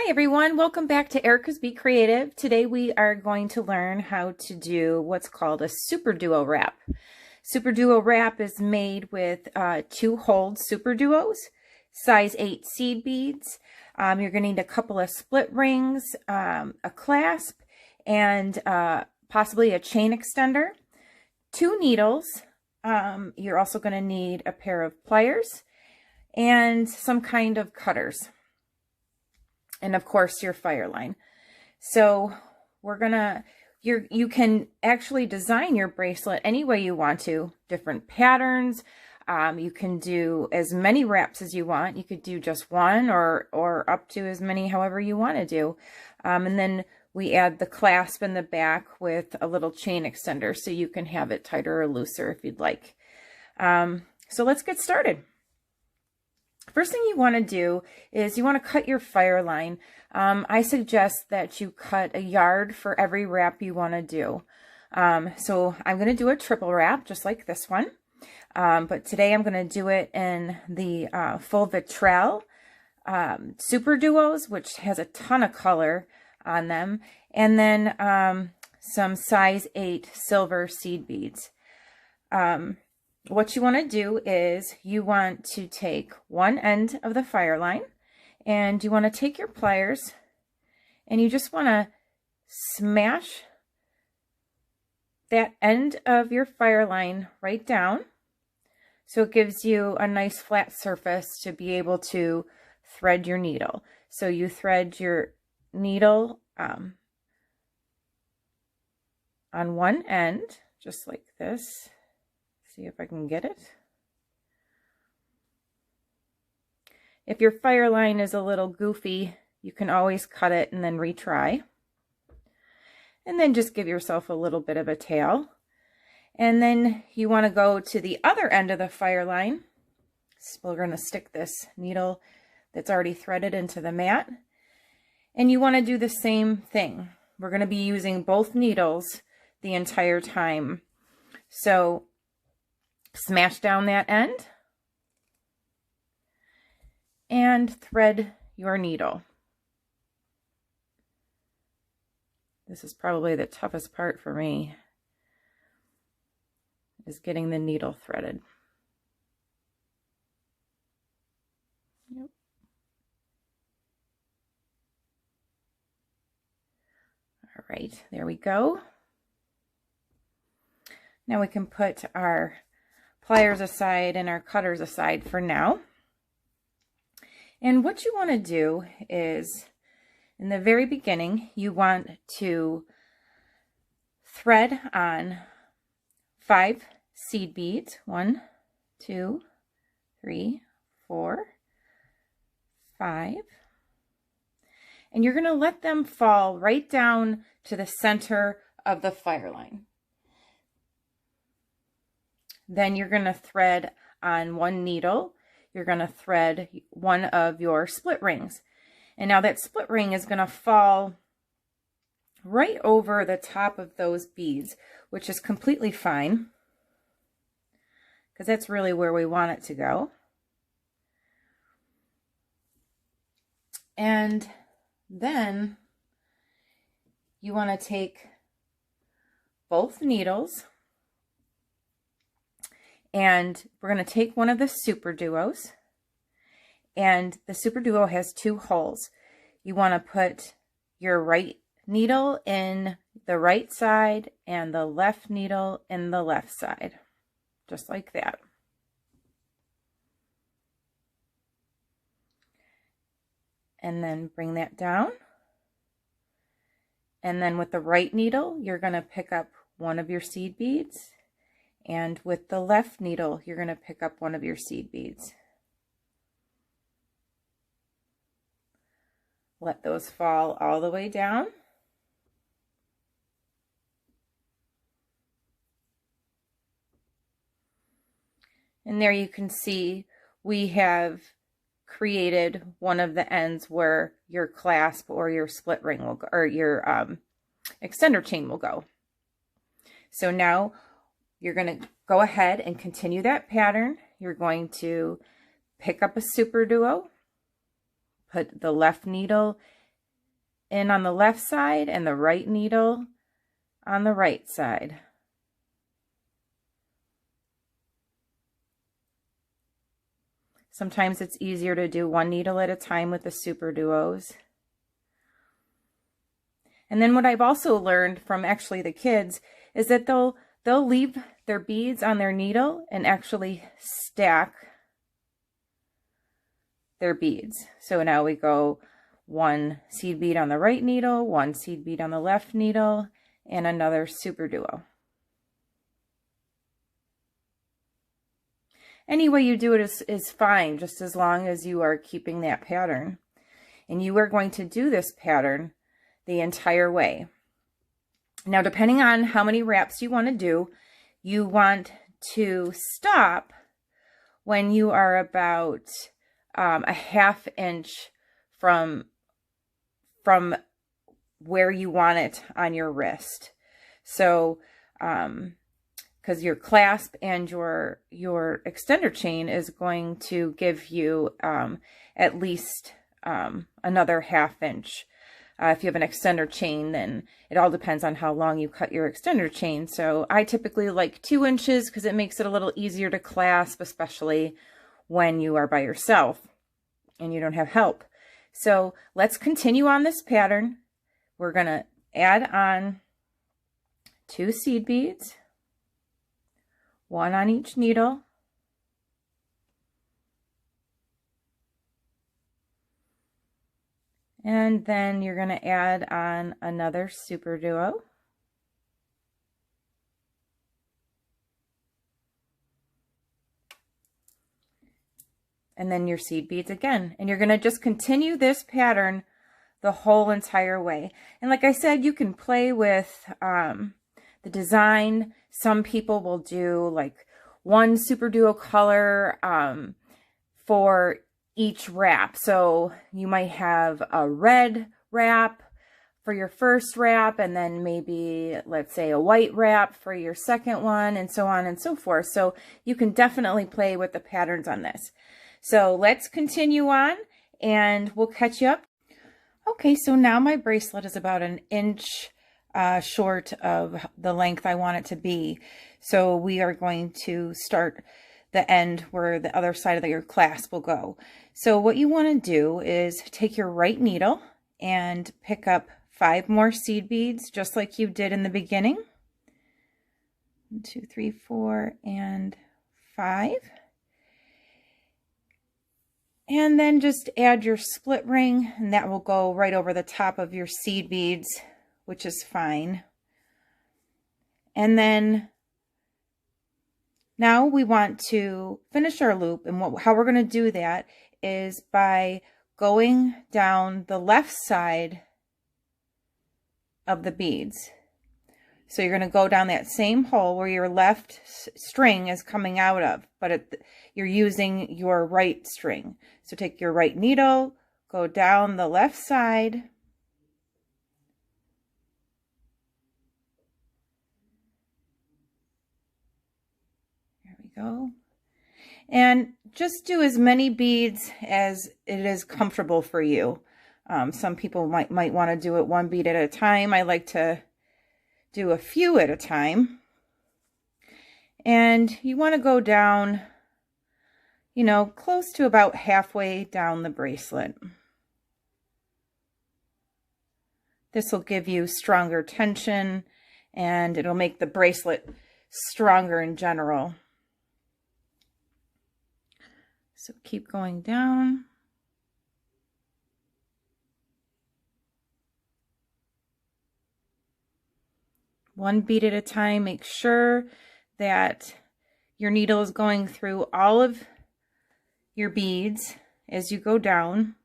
Hi everyone, welcome back to Erica's Be Creative. Today we are going to learn how to do what's called a Superduo wrap. Superduo wrap is made with 2-holed Superduos, size 8 seed beads. You're going to need a couple of split rings, a clasp, and possibly a chain extender, 2 needles. You're also going to need a pair of pliers and some kind of cutters. And of course your fire line. So we're gonna, you can actually design your bracelet any way you want to, different patterns. You can do as many wraps as you want. You could do just one or up to as many, however you want to do. And then we add the clasp in the back with a little chain extender so you can have it tighter or looser if you'd like. So let's get started. First thing you want to do is you want to cut your fire line. I suggest that you cut a yard for every wrap you want to do. So I'm going to do a triple wrap just like this one. But today I'm going to do it in the full vitrelle Superduos, which has a ton of color on them. And then some size 8 silver seed beads. What you want to do is you want to take one end of the fire line and you want to take your pliers and you just want to smash that end of your fire line right down so it gives you a nice flat surface to be able to thread your needle. So you thread your needle on one end just like this. See if I can get it. If your fire line is a little goofy, you can always cut it and then retry. And then just give yourself a little bit of a tail. And then you want to go to the other end of the fire line. So we're going to stick this needle that's already threaded into the mat. And you want to do the same thing. We're going to be using both needles the entire time. So smash down that end and thread your needle. This is probably the toughest part for me, is getting the needle threaded. Yep. All right, there we go. Now we can put our pliers aside and our cutters aside for now. And what you want to do is, in the very beginning, you want to thread on 5 seed beads. 1, 2, 3, 4, 5. And you're going to let them fall right down to the center of the fire line. Then you're going to thread on one needle. You're going to thread one of your split rings. And now that split ring is going to fall right over the top of those beads, which is completely fine because that's really where we want it to go. And then you want to take both needles, and we're going to take one of the Superduos, and the Superduo has 2 holes. You want to put your right needle in the right side and the left needle in the left side, just like that. And then bring that down. And then with the right needle, you're going to pick up one of your seed beads. And with the left needle, you're going to pick up one of your seed beads. Let those fall all the way down. And there you can see we have created one of the ends where your clasp or your split ring will go, or your extender chain will go. So now you're going to go ahead and continue that pattern. You're going to pick up a Superduo, put the left needle in on the left side and the right needle on the right side. Sometimes it's easier to do one needle at a time with the Superduos. And then what I've also learned from actually the kids is that they'll leave their beads on their needle and actually stack their beads. So now we go one seed bead on the right needle, one seed bead on the left needle, and another Superduo. Any way you do it is fine, just as long as you are keeping that pattern. And you are going to do this pattern the entire way. Now, depending on how many wraps you want to do, you want to stop when you are about a ½ inch from where you want it on your wrist. So, because your clasp and your extender chain is going to give you at least another ½ inch. If you have an extender chain, then it all depends on how long you cut your extender chain. So I typically like 2 inches because it makes it a little easier to clasp, especially when you are by yourself and you don't have help. So let's continue on this pattern. We're going to add on 2 seed beads, 1 on each needle. And then you're going to add on another Superduo. And then your seed beads again. And you're going to just continue this pattern the whole entire way. And like I said, you can play with the design. Some people will do like one Superduo color for each wrap. So you might have a red wrap for your first wrap, and then maybe, let's say, a white wrap for your second one, and so on and so forth. So you can definitely play with the patterns on this. So let's continue on and we'll catch you up. Okay, so now my bracelet is about 1 inch short of the length I want it to be. So we are going to start the end where the other side of your clasp will go. So what you want to do is take your right needle and pick up 5 more seed beads, just like you did in the beginning. 1, 2, 3, 4, and 5. And then just add your split ring, and that will go right over the top of your seed beads, which is fine. And then now we want to finish our loop, and how we're going to do that is by going down the left side of the beads. So you're going to go down that same hole where your left string is coming out of, but you're using your right string. So take your right needle, go down the left side, there we go, and just do as many beads as it is comfortable for you. Some people might want to do it 1 bead at a time. I like to do a few at a time. And you want to go down, you know, close to about halfway down the bracelet. This will give you stronger tension and it'll make the bracelet stronger in general. So keep going down. One bead at a time. Make sure that your needle is going through all of your beads as you go down.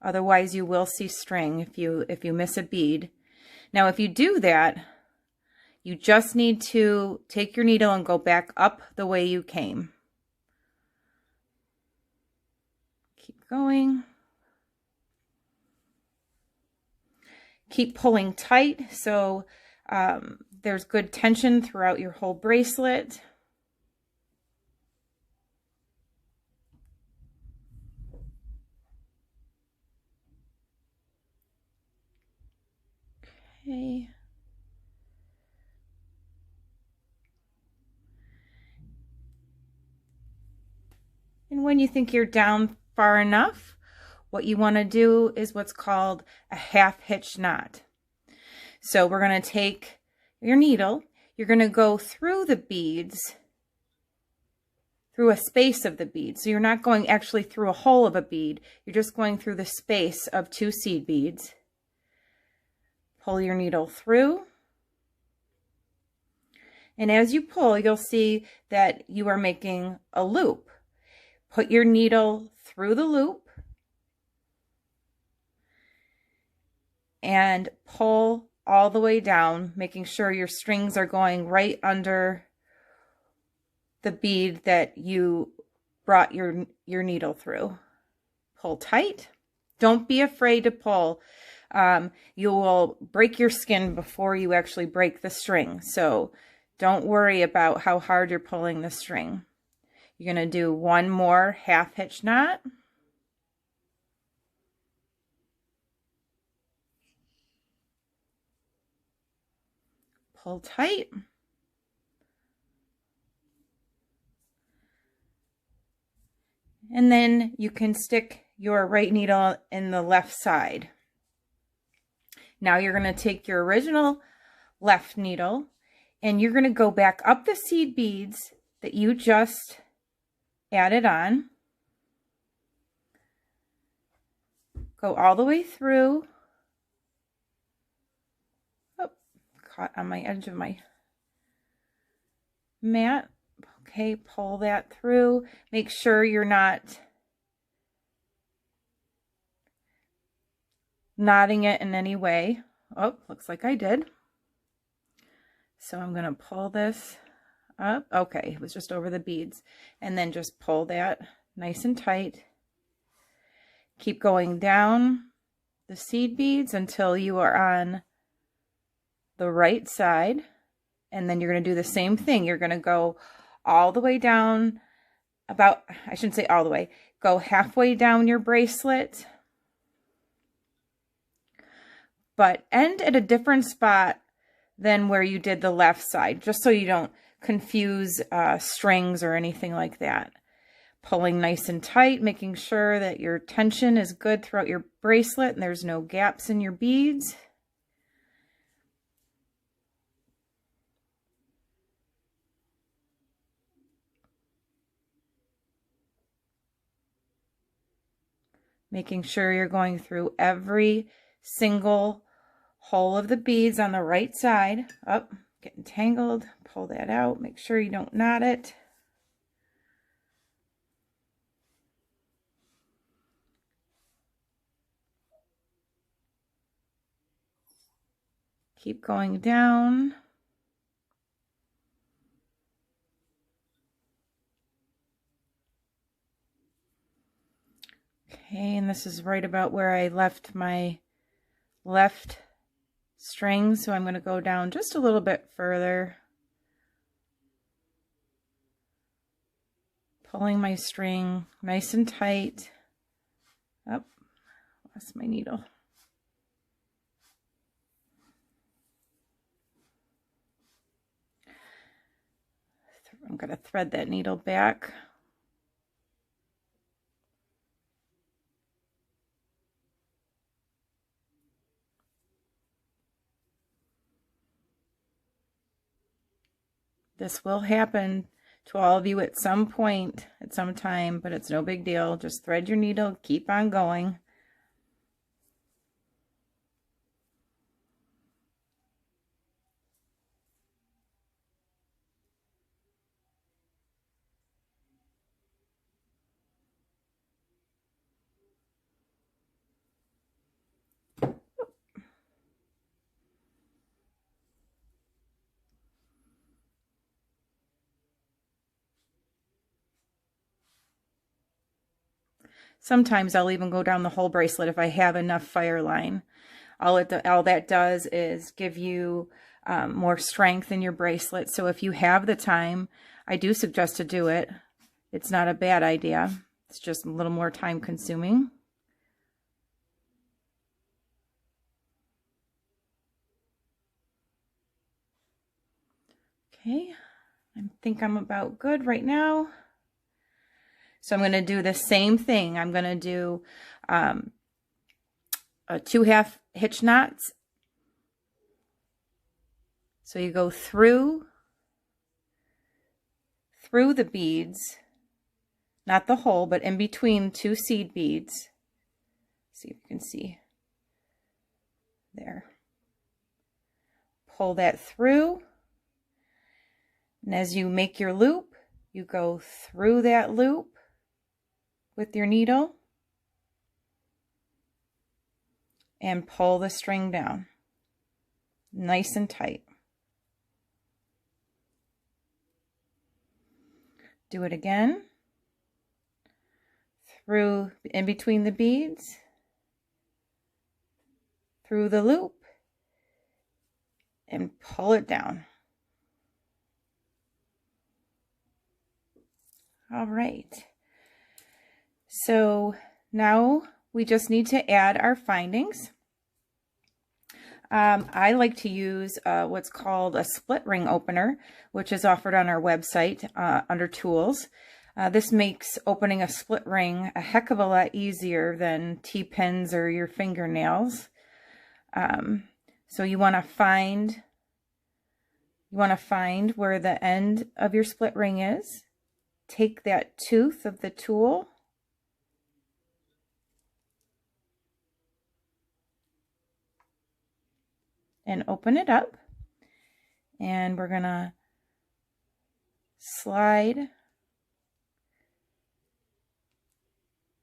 Otherwise you will see string if you miss a bead. Now if you do that, you just need to take your needle and go back up the way you came. Keep going. Keep pulling tight so there's good tension throughout your whole bracelet. Okay. And when you think you're down far enough, what you want to do is what's called a half hitch knot. So we're going to take your needle, you're going to go through the beads, through a space of the bead. So you're not going actually through a hole of a bead, you're just going through the space of 2 seed beads. Pull your needle through. And as you pull, you'll see that you are making a loop. Put your needle through the loop and pull all the way down, making sure your strings are going right under the bead that you brought your needle through. Pull tight. Don't be afraid to pull. You will break your skin before you actually break the string. So don't worry about how hard you're pulling the string. You're going to do one more half hitch knot. Pull tight. And then you can stick your right needle in the left side. Now you're going to take your original left needle and you're going to go back up the seed beads that you just added on. Go all the way through. Oh, caught on my edge of my mat. Okay, pull that through. Make sure you're not knotting it in any way. Oh, looks like I did. So I'm going to pull this up. Okay, it was just over the beads. And then just pull that nice and tight. Keep going down the seed beads until you are on the right side. And then you're going to do the same thing. You're going to go all the way down, about, I shouldn't say all the way, go halfway down your bracelet, but end at a different spot than where you did the left side, just so you don't confuse strings or anything like that. Pulling nice and tight, making sure that your tension is good throughout your bracelet and there's no gaps in your beads. Making sure you're going through every single hole of the beads on the right side. Up, getting tangled, pull that out, make sure you don't knot it. Keep going down. Okay, and this is right about where I left my left string, so I'm going to go down just a little bit further. Pulling my string nice and tight. Oh, lost my needle. I'm going to thread that needle back. This will happen to all of you at some point, at some time, but it's no big deal. Just thread your needle, keep on going. Sometimes I'll even go down the whole bracelet if I have enough fire line. All that does is give you more strength in your bracelet. So if you have the time, I do suggest to do it. It's not a bad idea. It's just a little more time consuming. Okay, I think I'm about good right now. So I'm going to do the same thing. I'm going to do 2 half hitch knots. So you go through the beads, not the hole, but in between 2 seed beads. See if you can see there. Pull that through, and as you make your loop, you go through that loop with your needle and pull the string down nice and tight. Do it again, through in between the beads, through the loop, and pull it down. All right. So now we just need to add our findings. I like to use what's called a split ring opener, which is offered on our website under tools. This makes opening a split ring a heck of a lot easier than T-pins or your fingernails. So you want to find where the end of your split ring is. Take that tooth of the tool and open it up, and we're gonna slide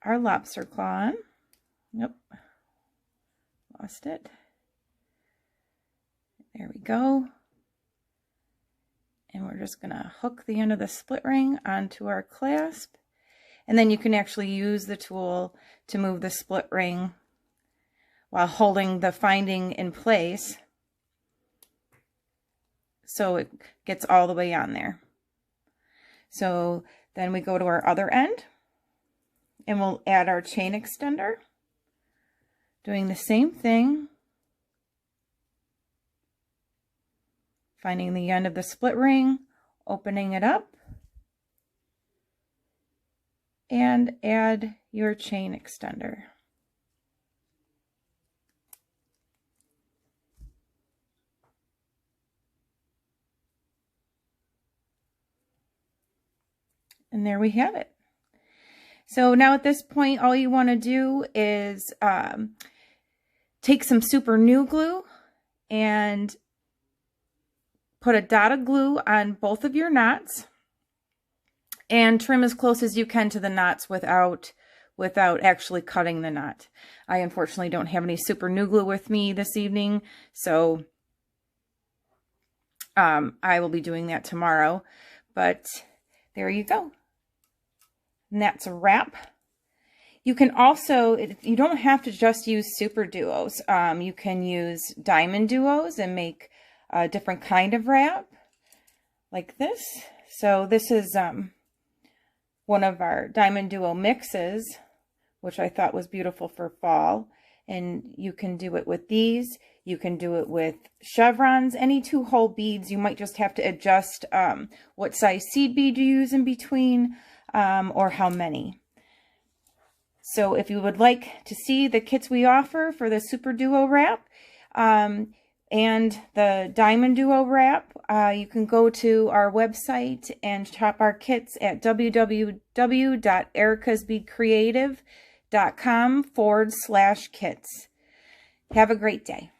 our lobster claw on. Nope, lost it. There we go. And we're just gonna hook the end of the split ring onto our clasp, and then you can actually use the tool to move the split ring while holding the finding in place, so it gets all the way on there. So then we go to our other end, and we'll add our chain extender, doing the same thing, finding the end of the split ring, opening it up, and add your chain extender. And there we have it. So now at this point, all you want to do is take some Superduo glue and put a dot of glue on both of your knots and trim as close as you can to the knots without actually cutting the knot. I unfortunately don't have any Superduo glue with me this evening, so I will be doing that tomorrow. But there you go. And that's a wrap. You can also, you don't have to just use Superduos. You can use diamond duos and make a different kind of wrap like this. So this is one of our diamond duo mixes, which I thought was beautiful for fall. And you can do it with these. You can do it with chevrons, any 2 hole beads. You might just have to adjust what size seed bead you use in between, or how many. So if you would like to see the kits we offer for the Superduo wrap and the Diamond Duo wrap, you can go to our website and shop our kits at www.ericasbecreative.com/kits. Have a great day.